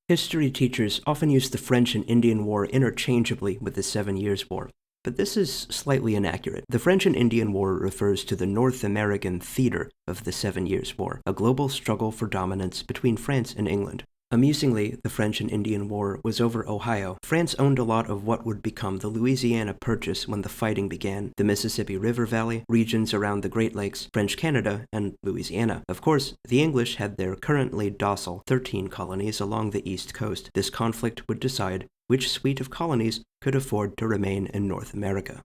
History teachers often use the French and Indian War interchangeably with the 7 Years' War, but this is slightly inaccurate. The French and Indian War refers to the North American theater of the 7 Years' War, a global struggle for dominance between France and England. Amusingly, the French and Indian War was over Ohio. France owned a lot of what would become the Louisiana Purchase when the fighting began, the Mississippi River Valley, regions around the Great Lakes, French Canada, and Louisiana. Of course, the English had their currently docile 13 colonies along the East Coast. This conflict would decide which suite of colonies could afford to remain in North America.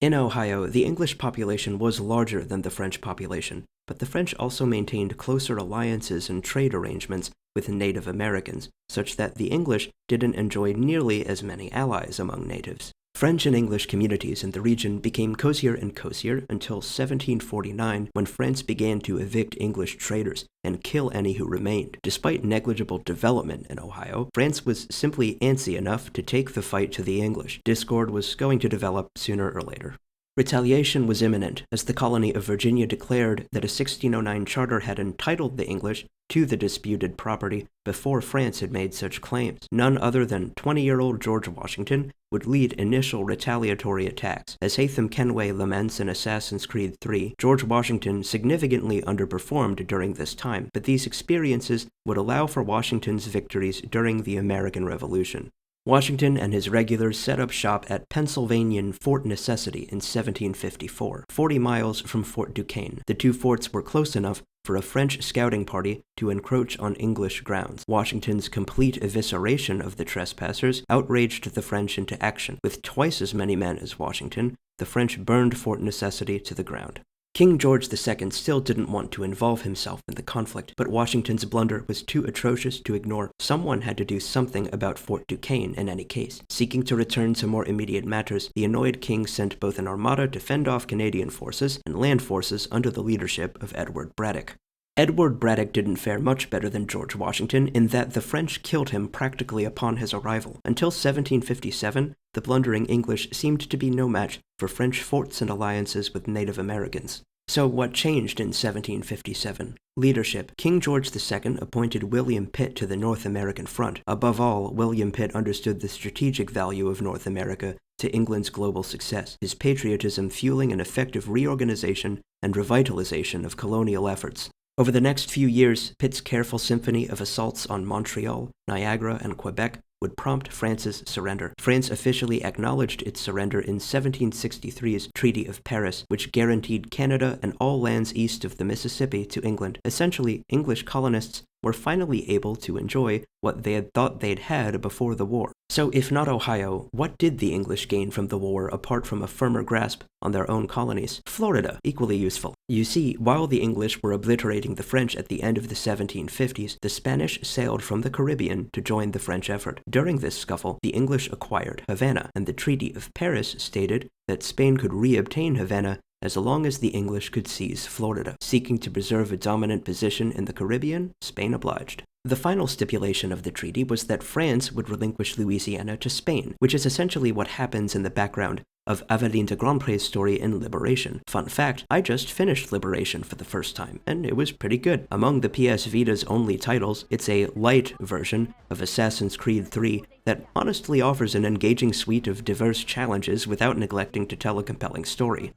In Ohio, the English population was larger than the French population, but the French also maintained closer alliances and trade arrangements with Native Americans, such that the English didn't enjoy nearly as many allies among natives. French and English communities in the region became cozier and cozier until 1749, when France began to evict English traders and kill any who remained. Despite negligible development in Ohio, France was simply antsy enough to take the fight to the English. Discord was going to develop sooner or later. Retaliation was imminent, as the colony of Virginia declared that a 1609 charter had entitled the English to the disputed property before France had made such claims. None other than 20-year-old George Washington would lead initial retaliatory attacks. As Haytham Kenway laments in Assassin's Creed III, George Washington significantly underperformed during this time, but these experiences would allow for Washington's victories during the American Revolution. Washington and his regulars set up shop at Pennsylvanian Fort Necessity in 1754, 40 miles from Fort Duquesne. The two forts were close enough for a French scouting party to encroach on English grounds. Washington's complete evisceration of the trespassers outraged the French into action. With twice as many men as Washington, the French burned Fort Necessity to the ground. King George II still didn't want to involve himself in the conflict, but Washington's blunder was too atrocious to ignore. Someone had to do something about Fort Duquesne in any case. Seeking to return to more immediate matters, the annoyed king sent both an armada to fend off Canadian forces and land forces under the leadership of Edward Braddock. Edward Braddock didn't fare much better than George Washington in that the French killed him practically upon his arrival. Until 1757, the blundering English seemed to be no match for French forts and alliances with Native Americans. So what changed in 1757? Leadership. King George II appointed William Pitt to the North American front. Above all, William Pitt understood the strategic value of North America to England's global success, his patriotism fueling an effective reorganization and revitalization of colonial efforts. Over the next few years, Pitt's careful symphony of assaults on Montreal, Niagara, and Quebec would prompt France's surrender. France officially acknowledged its surrender in 1763's Treaty of Paris, which guaranteed Canada and all lands east of the Mississippi to England. Essentially, English colonists were finally able to enjoy what they had thought they'd had before the war. So if not Ohio, what did the English gain from the war apart from a firmer grasp on their own colonies? Florida, equally useful. You see, while the English were obliterating the French at the end of the 1750s, the Spanish sailed from the Caribbean to join the French effort. During this scuffle, the English acquired Havana, and the Treaty of Paris stated that Spain could reobtain Havana as long as the English could seize Florida. Seeking to preserve a dominant position in the Caribbean, Spain obliged. The final stipulation of the treaty was that France would relinquish Louisiana to Spain, which is essentially what happens in the background of Aveline de Grandpré story in Liberation. Fun fact, I just finished Liberation for the first time, and it was pretty good. Among the PS Vita's only titles, it's a light version of Assassin's Creed III that honestly offers an engaging suite of diverse challenges without neglecting to tell a compelling story.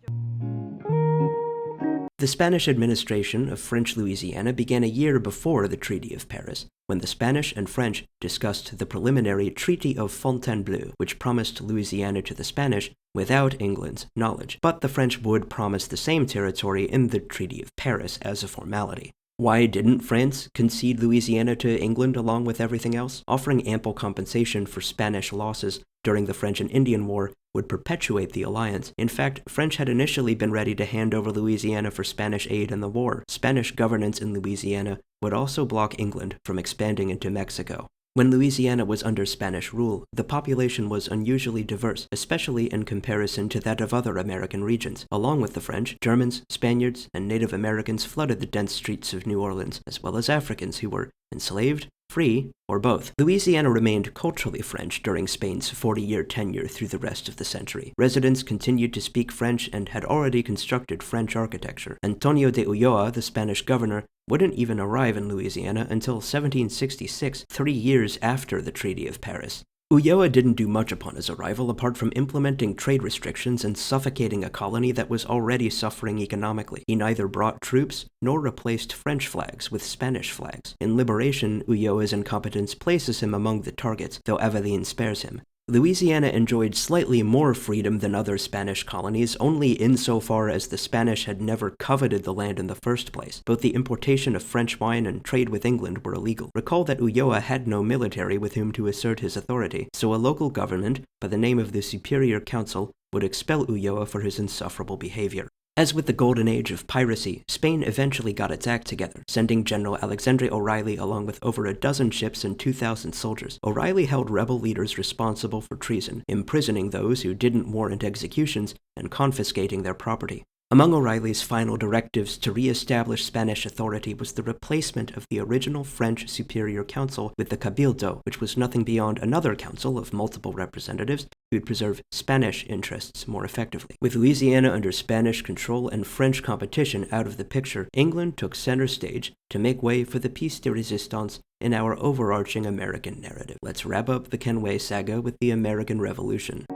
The Spanish administration of French Louisiana began a year before the Treaty of Paris, when the Spanish and French discussed the preliminary Treaty of Fontainebleau, which promised Louisiana to the Spanish without England's knowledge. But the French would promise the same territory in the Treaty of Paris as a formality. Why didn't France concede Louisiana to England along with everything else? Offering ample compensation for Spanish losses during the French and Indian War would perpetuate the alliance. In fact, French had initially been ready to hand over Louisiana for Spanish aid in the war. Spanish governance in Louisiana would also block England from expanding into Mexico. When Louisiana was under Spanish rule, the population was unusually diverse, especially in comparison to that of other American regions. Along with the French, Germans, Spaniards, and Native Americans flooded the dense streets of New Orleans, as well as Africans who were enslaved, free, or both. Louisiana remained culturally French during Spain's 40-year tenure through the rest of the century. Residents continued to speak French and had already constructed French architecture. Antonio de Ulloa, the Spanish governor, wouldn't even arrive in Louisiana until 1766, 3 years after the Treaty of Paris. Ulloa didn't do much upon his arrival apart from implementing trade restrictions and suffocating a colony that was already suffering economically. He neither brought troops nor replaced French flags with Spanish flags. In liberation, Ulloa's incompetence places him among the targets, though Aveline spares him. Louisiana enjoyed slightly more freedom than other Spanish colonies, only insofar as the Spanish had never coveted the land in the first place. Both the importation of French wine and trade with England were illegal. Recall that Ulloa had no military with whom to assert his authority, so a local government, by the name of the Superior Council, would expel Ulloa for his insufferable behavior. As with the golden age of piracy, Spain eventually got its act together, sending General Alexandre O'Reilly along with over a dozen ships and 2,000 soldiers. O'Reilly held rebel leaders responsible for treason, imprisoning those who didn't warrant executions and confiscating their property. Among O'Reilly's final directives to re-establish Spanish authority was the replacement of the original French Superior Council with the Cabildo, which was nothing beyond another council of multiple representatives who would preserve Spanish interests more effectively. With Louisiana under Spanish control and French competition out of the picture, England took center stage to make way for the piece de resistance in our overarching American narrative. Let's wrap up the Kenway saga with the American Revolution.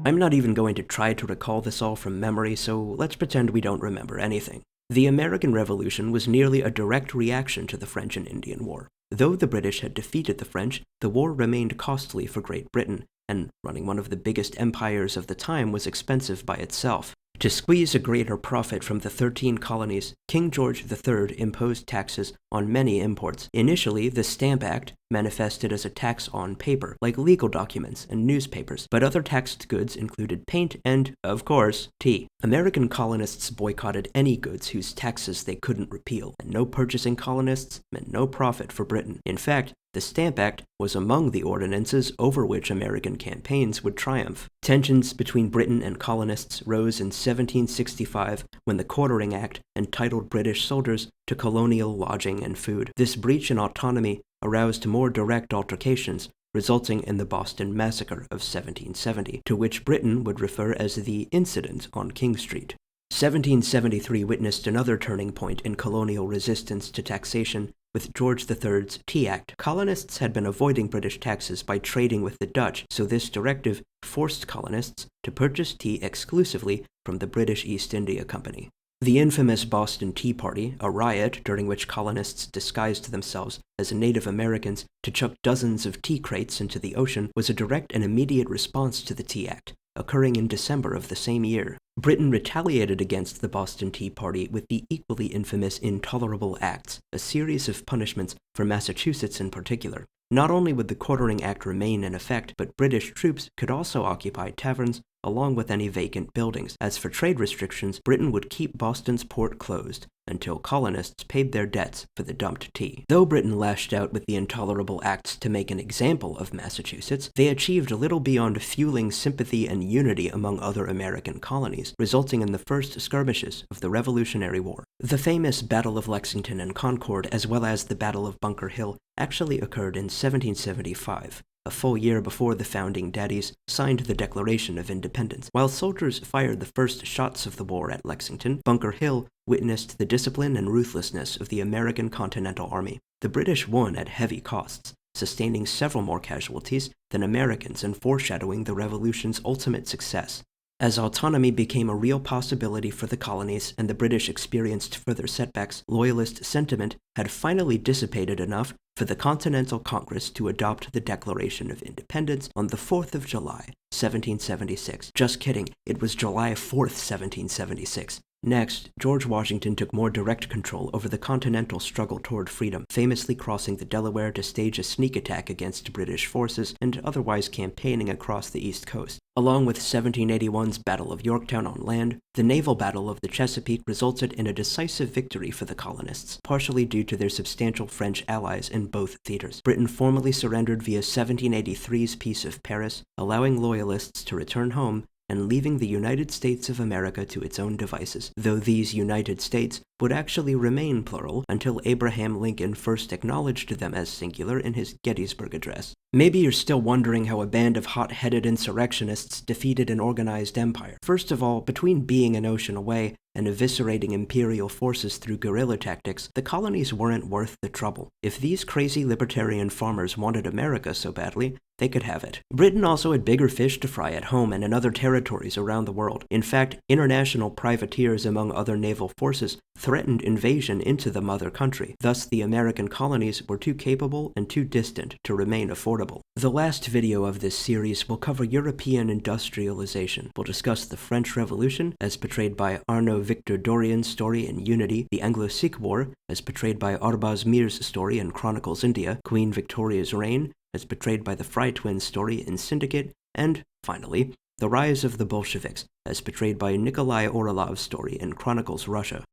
I'm not even going to try to recall this all from memory, so let's pretend we don't remember anything. The American Revolution was nearly a direct reaction to the French and Indian War. Though the British had defeated the French, the war remained costly for Great Britain, and running one of the biggest empires of the time was expensive by itself. To squeeze a greater profit from the 13 colonies, King George III imposed taxes on many imports. Initially, the Stamp Act manifested as a tax on paper, like legal documents and newspapers, but other taxed goods included paint and, of course, tea. American colonists boycotted any goods whose taxes they couldn't repeal, and no purchasing colonists meant no profit for Britain. In fact, the Stamp Act was among the ordinances over which American campaigns would triumph. Tensions between Britain and colonists rose in 1765 when the Quartering Act entitled British soldiers to colonial lodging and food. This breach in autonomy aroused more direct altercations, resulting in the Boston Massacre of 1770, to which Britain would refer as the Incident on King Street. 1773 witnessed another turning point in colonial resistance to taxation with George III's Tea Act. Colonists had been avoiding British taxes by trading with the Dutch, so this directive forced colonists to purchase tea exclusively from the British East India Company. The infamous Boston Tea Party, a riot during which colonists disguised themselves as Native Americans to chuck dozens of tea crates into the ocean, was a direct and immediate response to the Tea Act, occurring in December of the same year. Britain retaliated against the Boston Tea Party with the equally infamous Intolerable Acts, a series of punishments for Massachusetts in particular. Not only would the Quartering Act remain in effect, but British troops could also occupy taverns along with any vacant buildings. As for trade restrictions, Britain would keep Boston's port closed until colonists paid their debts for the dumped tea. Though Britain lashed out with the Intolerable Acts to make an example of Massachusetts, they achieved little beyond fueling sympathy and unity among other American colonies, resulting in the first skirmishes of the Revolutionary War. The famous Battle of Lexington and Concord, as well as the Battle of Bunker Hill, actually occurred in 1775. A full year before the founding daddies signed the Declaration of Independence. While soldiers fired the first shots of the war at Lexington, Bunker Hill witnessed the discipline and ruthlessness of the American Continental Army. The British won at heavy costs, sustaining several more casualties than Americans and foreshadowing the Revolution's ultimate success. As autonomy became a real possibility for the colonies and the British experienced further setbacks, Loyalist sentiment had finally dissipated enough for the Continental Congress to adopt the Declaration of Independence on the 4th of July, 1776. Just kidding, it was July 4th, 1776. Next, George Washington took more direct control over the continental struggle toward freedom, famously crossing the Delaware to stage a sneak attack against British forces and otherwise campaigning across the East Coast. Along with 1781's Battle of Yorktown on land, the naval battle of the Chesapeake resulted in a decisive victory for the colonists, partially due to their substantial French allies in both theaters. Britain formally surrendered via 1783's Peace of Paris, allowing Loyalists to return home and leaving the United States of America to its own devices, though these United States would actually remain plural until Abraham Lincoln first acknowledged them as singular in his Gettysburg Address. Maybe you're still wondering how a band of hot-headed insurrectionists defeated an organized empire. First of all, between being an ocean away and eviscerating imperial forces through guerrilla tactics, the colonies weren't worth the trouble. If these crazy libertarian farmers wanted America so badly, they could have it. Britain also had bigger fish to fry at home and in other territories around the world. In fact, international privateers among other naval forces threatened invasion into the mother country. Thus, the American colonies were too capable and too distant to remain affordable. The last video of this series will cover European industrialization. We'll discuss the French Revolution, as portrayed by Arnaud Victor Dorian's story in Unity, the Anglo-Sikh War, as portrayed by Arbaz Mir's story in Chronicles India, Queen Victoria's reign, as portrayed by the Fry twins' story in Syndicate, and, finally, the rise of the Bolsheviks, as portrayed by Nikolai Orlov's story in Chronicles Russia.